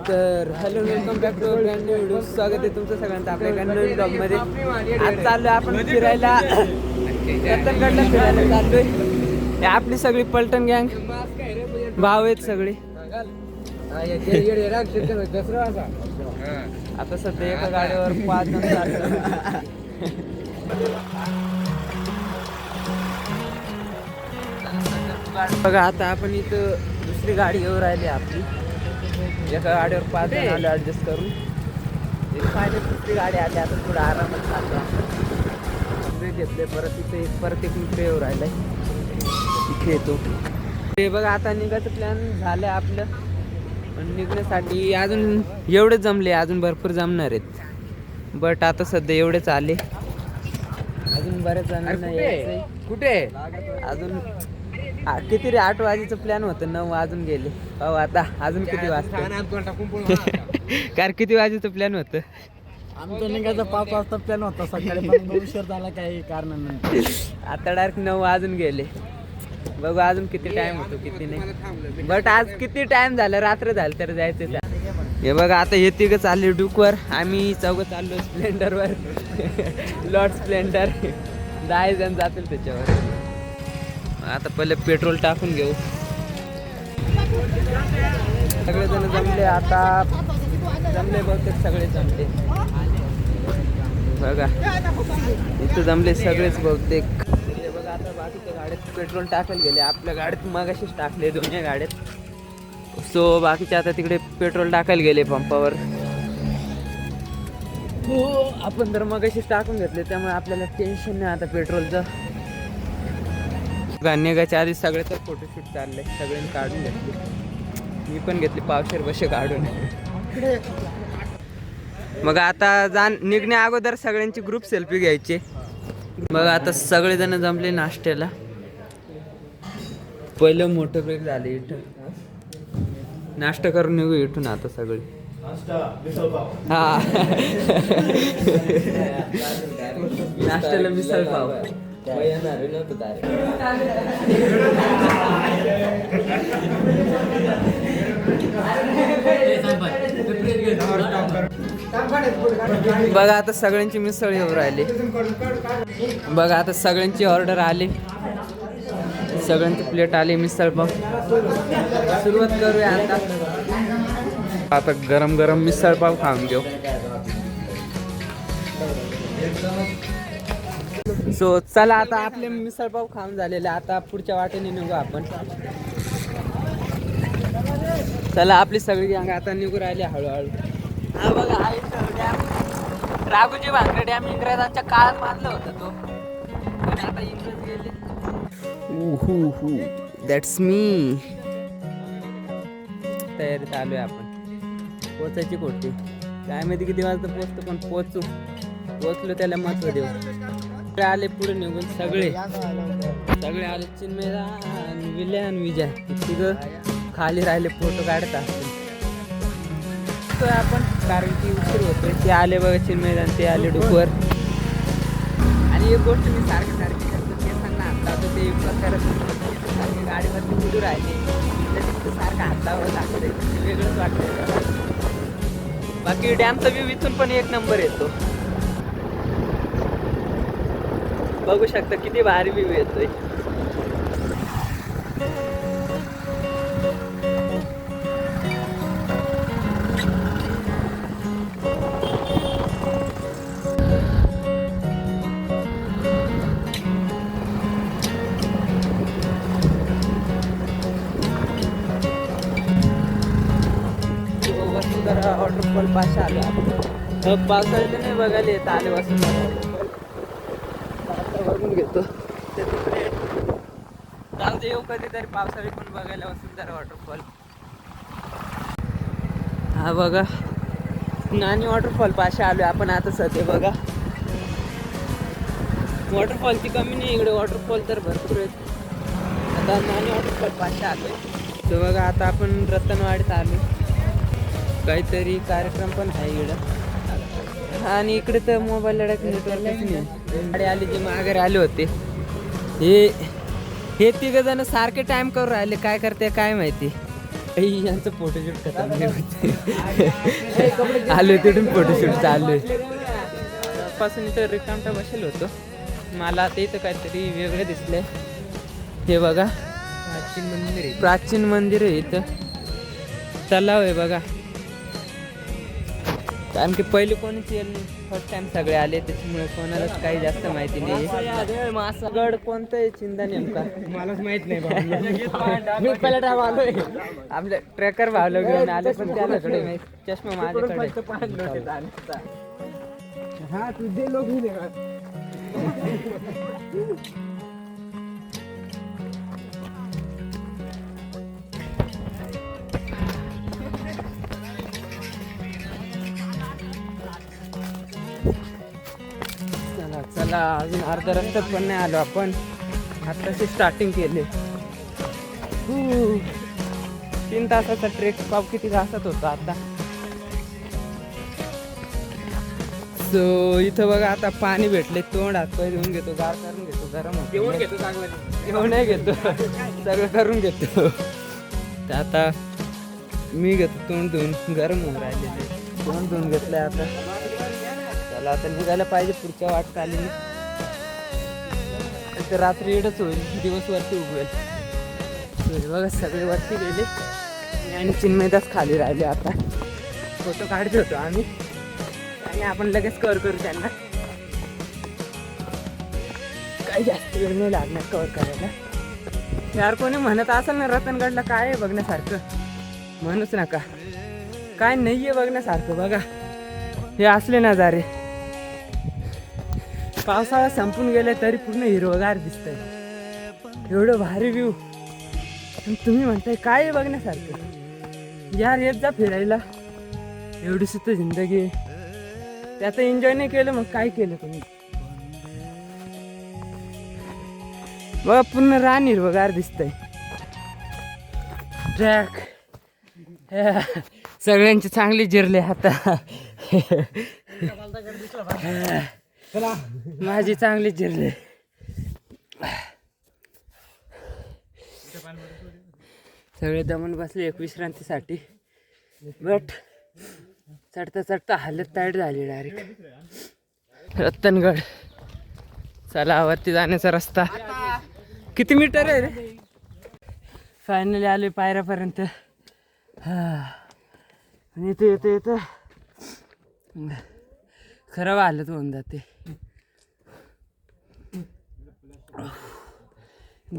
तर hello welcome back to brand new video. स्वागत आहे तुमचं सगळ्यांचं आपल्या एका नवीन ब्लॉगमध्ये. आज चाललोय आपण फिरायला, रतनगडला फिरायला चाललोय. हे आपली सगळी पलटण गँग भाव आहेत सगळे. आता सध्या एका गाडीवर 5 जण चाललो. बघा आता आपण इथं दुसरी गाडी येऊ राहिली आपली. एका गाडीवर 5 जण आलो ॲडजस्ट करून. फायनल दुसरी गाडी आली. आता थोडं आरामात चाललो घेतले. परत एक मित्र येऊ राहिलाय इथे येतो. ते बघा आता निघायचं प्लॅन झालं आहे आपलं. पण निघण्यासाठी अजून एवढेच जमले, अजून भरपूर जमणार आहेत. बट आता सध्या एवढेच आले. अजून बरेच जणांना यायचंय. कुठे अजून किती रे? 8 वाजेचं प्लॅन होतं, 9 वाजून गेले. हो आता अजून किती वाजता? कारण किती वाजेचं प्लॅन होतं? आमचं निघायचा 5 वाजता प्लॅन होता सकाळी, पण उशीर झाला काही कारणाने. आता डायरेक्ट 9 वाजून गेले. बघू अजून किती टाइम होतो किती नाही. बट आज किती टाइम झालं, रात्र झालं तर जायचं. हे बघा आता हे तिघं चालले डुकवर, आम्ही चौघं चाललो स्प्लेंडरवर. लॉट स्प्लेंडर 10 जण जातील त्याच्यावर. आता पहिले पेट्रोल टाकून घेऊ. सगळेजण जमले, आता जमले बहुतेक सगळे जमले. बघा इथं जमले सगळेच बहुतेक. बघा आता बाकीच्या गाड्यात पेट्रोल टाकायला गेले. आपल्या गाडीत मगाशीच टाकले दोन्ही गाड्यात. सो बाकीचे आता तिकडे पेट्रोल टाकायला गेले पंपावर. हो आपण तर मगाशीच टाकून घेतले, त्यामुळे आपल्याला टेन्शन नाही आता पेट्रोलचं. निघायच्या आधी सगळ्याच फोटोशूट चाललंय, सगळ्यांनी काढून घेतले. मी पण घेतली पावशेर बशे काढून. मग आता निघण्या अगोदर सगळ्यांची ग्रुप सेल्फी घ्यायची. मग आता सगळेजण जमले नाश्त्याला. पहिलं मोठं ब्रेक झाले इथं. नाश्ता करून निघू इथून आता सगळे. हा नाश्त्याला मिसळ पाव. बघा आता सगळ्यांची मिसळ येऊ राहिली. बघा आता सगळ्यांची ऑर्डर आली, सगळ्यांची प्लेट आली मिसळ पाव. सुरुवात करूया आता गरम गरम मिसळ पाव खाऊन घेऊ. सो चला आता आपले मिसळ पाव खाऊन झालेले. आता पुढच्या वाटेने निघू आपण. चला आपली सगळी गँग आता निघू राहिली हळूहळू. हा बघा डॅम, राघोजी भांगरे डॅम इंग्रजांच्या काळात बांधला होता तो, पण आता इंग्रज गेले. दॅट्स मी. तयारी चालू आहे आपण. पोचायची कोटी काय माहिती किती वाजता पोचतो, पण पोचलो त्याला महत्व देऊ. आले पुढे निघून सगळे आले. चिन्मयदा विल्या आणि विजय तिघं खाली राहिले, फोटो काढत असतील आपण, कारण की उशीर होतोय. ते आले बघा चिन्मयदा, ते आले डुकवर. आणि एक गोष्ट मी सारखी करतो, केसांना हात लावतो ते सारखे गाडीवरती उडू राहिले, सारखं हात लावावं लागतं, वेगळंच वाटतं. बाकी डॅमचा व्ह्यू इथून पण एक नंबर येतो. बघू शकता किती भारी व्ह्यू येतोय. वसुंधरा वॉटरफॉल पाशी आलो आपण. पावसाळ्यात नाही बघायला येत आले वसुंधरा. बघून घेतो जाऊ दे, येऊ कधीतरी पावसाळी पण बघायला वसुंधरा वॉटरफॉल. हा बघा नानी वॉटरफॉल पाशी आलोय आपण आता सध्या. बघा वॉटरफॉलची कमी नाही इकडे, वॉटरफॉल तर भरपूर आहेत. आता नानी वॉटरफॉल पाशी आलोय. तर बघा आता आपण रतनवाडीत आलो. काहीतरी कार्यक्रम पण आहे इकडं. आणि इकडे तर मोबाईल नेटवर्कच नाही. गाडी आली जी माघारी आले होते. हे तिघ जण सारखे टाइम करून राहिले, काय करते काय माहिती. यांचं फोटोशूट खतम नाही होते. आलोय तिथून फोटोशूट चालू आहे. पासून इथं रिकामटा बसेल होतो. मला आता इथं काहीतरी वेगळं दिसलंय. हे बघा प्राचीन मंदिर आहे इथं. तलाव आहे बघा. कारण की पहिले कोणीच येईल नाही, फर्स्ट टाइम सगळे आले, त्याच्यामुळे कोणालाच काही जास्त माहिती नाही. गड कोणतं आहे चिंता नेमका मलाच माहित नाही बाबा. मी पहिला टाइम आलोय. आपल्या ट्रेकर भावलं घेऊन आले पण त्याच्याकडे नाही. चष्मा माझ्याकडे. हा तुझे लोक चला चला अजून अर्धा रस्त्यात पण नाही आलो आपण. आत्ताशी स्टार्टिंग केले. 3 तासाचा ट्रेक पाव किती तासात होता आता. सो इथं बघा आता पाणी भेटले. तोंड हात पाय धुवून घेतो, गार करून घेतो, गरम होतो. जेवण घेतो चांगलं. जेवण नाही घेतो, सगळं करून घेतो. तर आता मी घेतो तोंड धुवून. गरम होऊन राहिले. तोंड धुवून घेतलंय आता. चला आता निघायला पाहिजे पुढच्या वाटचालीने. तर रात्री एवढंच होईल, दिवस वरती उगवेल. बघा सगळे वरती गेले आणि चिन्मयदास खाली राहिले. आता फोटो काढत होतो आम्ही आणि आपण लगेच कव्हर करू त्यांना. काही जास्त वेळ नाही लागणार कव्हर करायला. यार कोणी म्हणत असेल ना रतनगडला काय आहे बघण्यासारखं, म्हणूच नका. काय नाही आहे बघण्यासारखं. बघा हे असले नजारे. पावसाळा संपून गेले तरी पूर्ण हिरवगार दिसतंय. एवढं भारी व्ह्यू. तुम्ही म्हणताय काय आहे बघण्यासारखं. यार येत जा फिरायला. एवढी सुद्धा जिंदगी आहे, त्यात एन्जॉय नाही केलं मग काय केलं तुम्ही. बघा पूर्ण रान हिरवगार दिसतंय. ट्रॅक सगळ्यांचे चांगले जिरले आता. माझी चांगली जिरले. सगळे दमून बसले एक विश्रांतीसाठी. बट चढता चढता हालत टाईट झाली डायरेक्ट. रतनगड. चला वरती जाण्याचा रस्ता. किती मीटर आहे रे. फायनली आले पायऱ्यापर्यंत. आणि इथे येतं येतं खराब हालत होऊन जाते.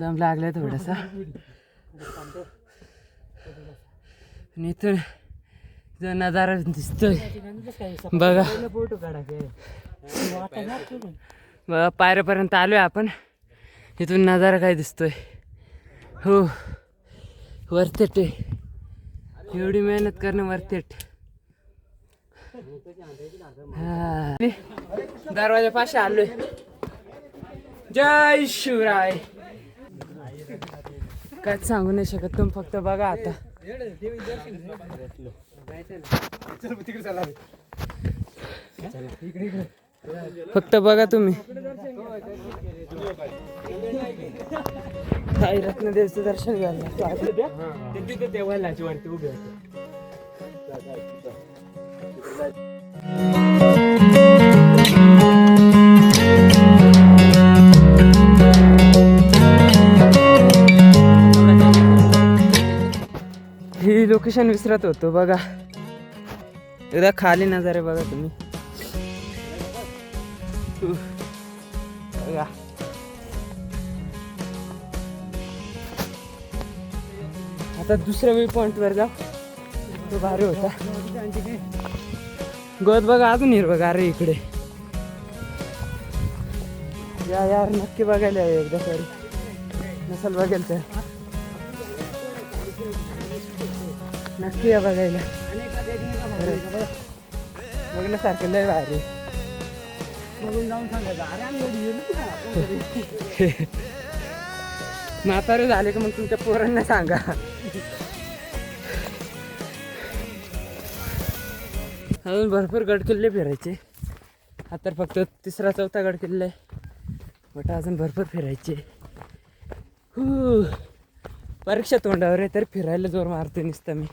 दम लागलाय थोडासा. आणि इथून जो नजारा दिसतोय बघा. बघा पायऱ्यापर्यंत आलोय आपण. इथून नजारा काय दिसतोय. हो वर्थ इट. एवढी मेहनत करणं वर्थ इट. दरवाजा पाशी आलोय. जय शिवराय. काय सांगू नाही शकत. तुम्ही फक्त बघा आता. फक्त बघा तुम्ही. काही रत्नदेवचं दर्शन घ्यायला देवालाची वरती उभे होते. ही लोकेशन विसरत होतो बघा. एकदा खाली नजारे बघा तुम्ही. बघा आता दुसऱ्या व्यू पॉइंट वर जा. तो भारी होता. गवत बघा अजून हिरवगार आहे इकडे. या यार नक्की बघायला आहे एकदा तरी. नसल बघेल तर नक्की या बघायला. बघण्यासारखं लय भारी. म्हातारे झाले का मग तुमच्या पोरांना सांगा. अजून भरपूर गडकिल्ले फिरायचे. हा तर फक्त 3रा-4था गडकिल्ला आहे. बट अजून भरपूर फिरायचे. परीक्षा तोंडावर आहे तर फिरायला जोर मारतोय नुसतं मी.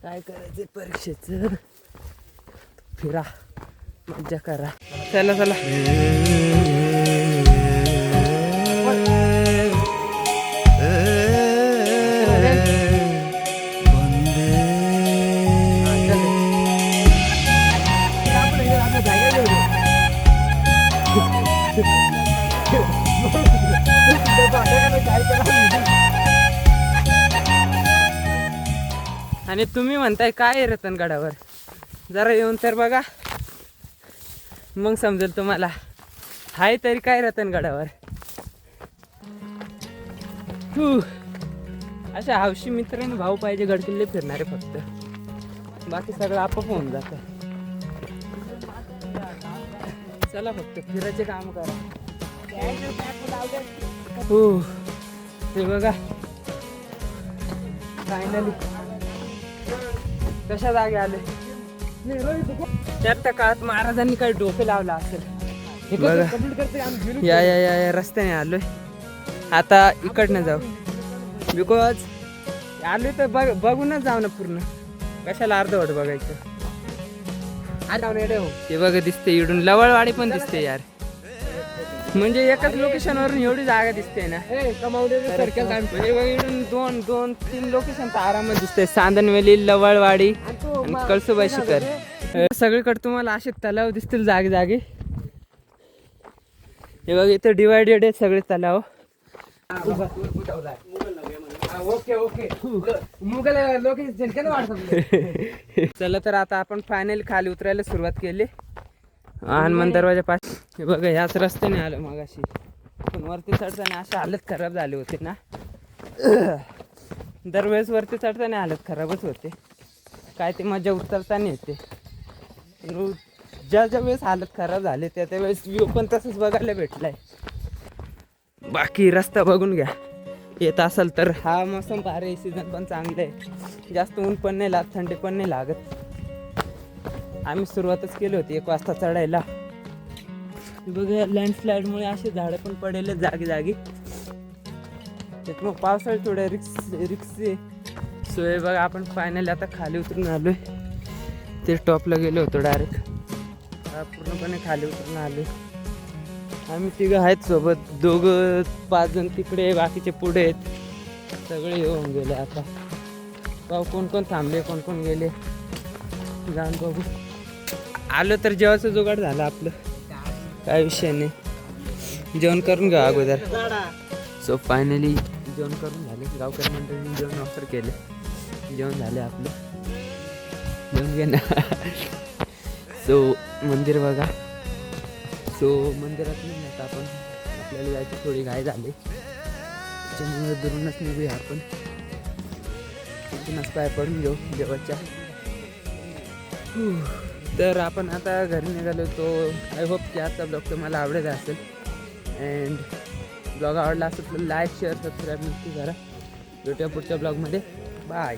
काय करायचं परीक्षेचं, फिरा मज्जा करा. चला चला. आणि तुम्ही म्हणताय काय आहे रतनगडावर, जरा येऊन तर बघा, मग समजेल तुम्हाला. हाय तरी काय रतनगडावर. अशा हौशी मित्रांनी भाऊ पाहिजे गडकिल्ले फिरणारे, फक्त बाकी सगळं आपोआप होऊन जातं. चला फक्त फिरायचे काम करा. हो ते बघा फायनली कशा जागे आले. त्यात त्या काळात महाराजांनी काही डोकं लावलं असेल. या या या या रस्त्याने आलोय आता, इकडनं जाऊ. बिकॉज आलोय तर बघूनच जाऊ ना पूर्ण, कशाला अर्धवट बघायचं. ते बघा दिसते इकडून लवळवाडी पण दिसते यार. म्हणजे एकाच लोकेशनवरून एवढी जागा दिसते ना. म्हणजे इकडून 2-3 लोकेशन तर आरामात दिसते. सांदनवेली, लवळवाडी आणि कळसुबाई शिखर. सगळीकडे तुम्हाला असे तलाव दिसतील जागे जागे. हे बघा इथे डिवायडेड आहे सगळे तलाव. चला तर आता आपण फायनली खाली उतरायला सुरुवात केली. हनुमान दरवाजा पास. हे बघा ह्याच रस्त्याने आलो मगाशी, पण वरती चढताना अशी हालत खराब झाली होती ना. दरवेळेस वरती चढताना हालत खराबच होते. काय ते मजा उतरताना येते. ज्या वेळेस हालत खराब झाली त्या वेळेस व्ह्यू पण तसंच बघायला भेटलाय. बाकी रस्ता बघून घ्या. येत असेल तर हा मोसम भारी, सीझन पण चांगलं आहे. जास्त ऊन पण नाही लागत, थंडी पण नाही लागत. आम्ही सुरुवातच केली होती 1 वाजता चढायला. बघा लँडस्लाईडमुळे असे झाडं पण पडेल जागी जागी. त्याच्यामुळे पावसाळ्यात थोडं रिक्स सोय. बघा आपण फायनली आता खाली उतरून आलोय. ते टॉपला गेलो होतो डायरेक्ट, पूर्णपणे खाली उतरून आलोय. आम्ही 3 आहेत सोबत, 2-5 जण तिकडे, बाकीचे पुढे आहेत. सगळे येऊन गेले. आता पाहू कोण कोण थांबले, कोण कोण गेले, जाऊन बघू. आलो तर जेवायचं जुगाड झालं आपलं, काय विषय नाही. जेवण करून घ्या अगोदर. सो फायनली जेवण करून झाले. गावकरी मंडळींनी जेवण ऑफर केले. जेवण झाले आपलं, जेवण घे ना. सो मंदिर बघा. सो मंदिरात नाही आता आपण, आपल्याला जायची थोडी घाई झाली, त्याच्यामुळे दुरूनच निघूया आपण. तिथूनच पाय पडून घेऊ जेवायच्या. तर आपण आता घरी निघालो. तो आय होप की आजचा ब्लॉग तुम्हाला आवडत असेल. अँड ब्लॉग आवडला असेल तर लाईक, शेअर, सबस्क्राईब नक्की करा. भेटूया पुढच्या ब्लॉगमध्ये. बाय.